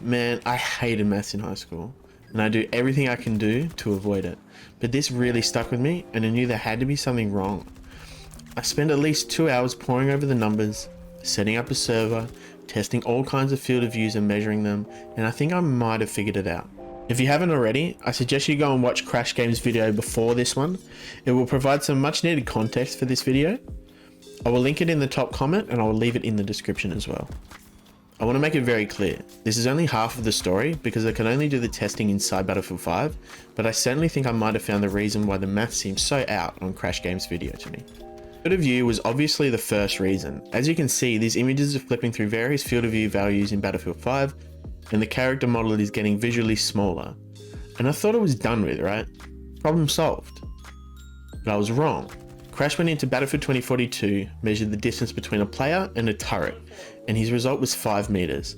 Man, I hated maths in high school, and I do everything I can do to avoid it. But this really stuck with me, and I knew there had to be something wrong. I spent at least 2 hours poring over the numbers, setting up a server, testing all kinds of field of views and measuring them, and I think I might have figured it out. If you haven't already, I suggest you go and watch Crash Game's video before this one. It will provide some much needed context for this video. I will link it in the top comment and I will leave it in the description as well. I want to make it very clear, this is only half of the story because I can only do the testing inside Battlefield 5, but I certainly think I might have found the reason why the math seems so out on Crash Game's video to me. Field of view was obviously the first reason. As you can see, these images are flipping through various field of view values in Battlefield 5, and the character model is getting visually smaller. And I thought it was done with, right? Problem solved. But I was wrong. Crash went into Battlefield 2042, measured the distance between a player and a turret, and his result was 5 meters.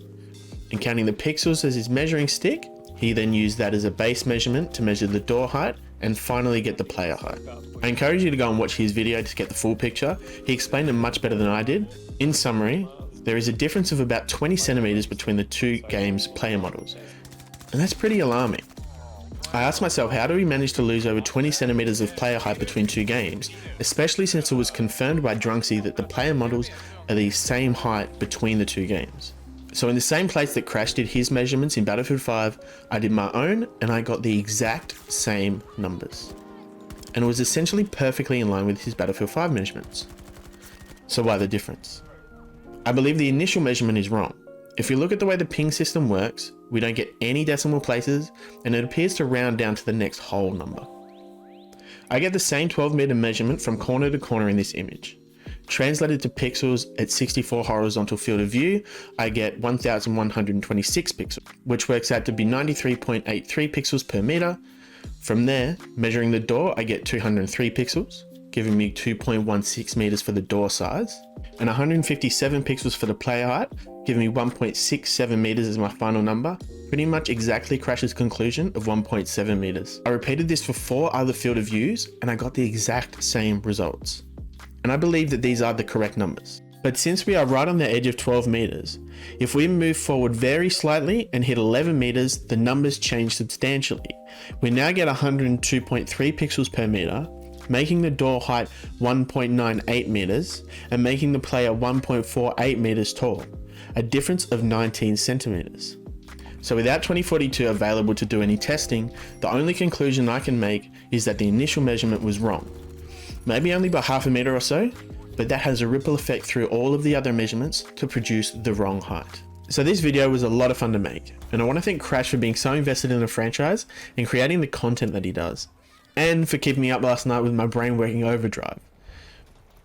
And counting the pixels as his measuring stick, he then used that as a base measurement to measure the door height and finally get the player height. I encourage you to go and watch his video to get the full picture. He explained it much better than I did. In summary, there is a difference of about 20 centimeters between the two games' player models, and that's pretty alarming. I asked myself, how do we manage to lose over 20 centimeters of player height between two games, especially since it was confirmed by Drunksy that the player models are the same height between the two games. So in the same place that Crash did his measurements in Battlefield 5, I did my own and I got the exact same numbers. And it was essentially perfectly in line with his Battlefield 5 measurements. So why the difference? I believe the initial measurement is wrong. If you look at the way the ping system works, we don't get any decimal places and it appears to round down to the next whole number. I get the same 12 meter measurement from corner to corner in this image. Translated to pixels at 64 horizontal field of view, I get 1126 pixels, which works out to be 93.83 pixels per meter. From there, measuring the door, I get 203 pixels, giving me 2.16 meters for the door size, and 157 pixels for the player height, giving me 1.67 meters as my final number, pretty much exactly Crash's conclusion of 1.7 meters. I repeated this for 4 other field of views and I got the exact same results. And I believe that these are the correct numbers. But since we are right on the edge of 12 meters, if we move forward very slightly and hit 11 meters, the numbers change substantially. We now get 102.3 pixels per meter, making the door height 1.98 meters and making the player 1.48 meters tall, a difference of 19 centimeters. So without 2042 available to do any testing, the only conclusion I can make is that the initial measurement was wrong. Maybe only by half a meter or so, but that has a ripple effect through all of the other measurements to produce the wrong height. So this video was a lot of fun to make, and I want to thank Crash for being so invested in the franchise and creating the content that he does, and for keeping me up last night with my brain working overdrive.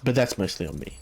But that's mostly on me.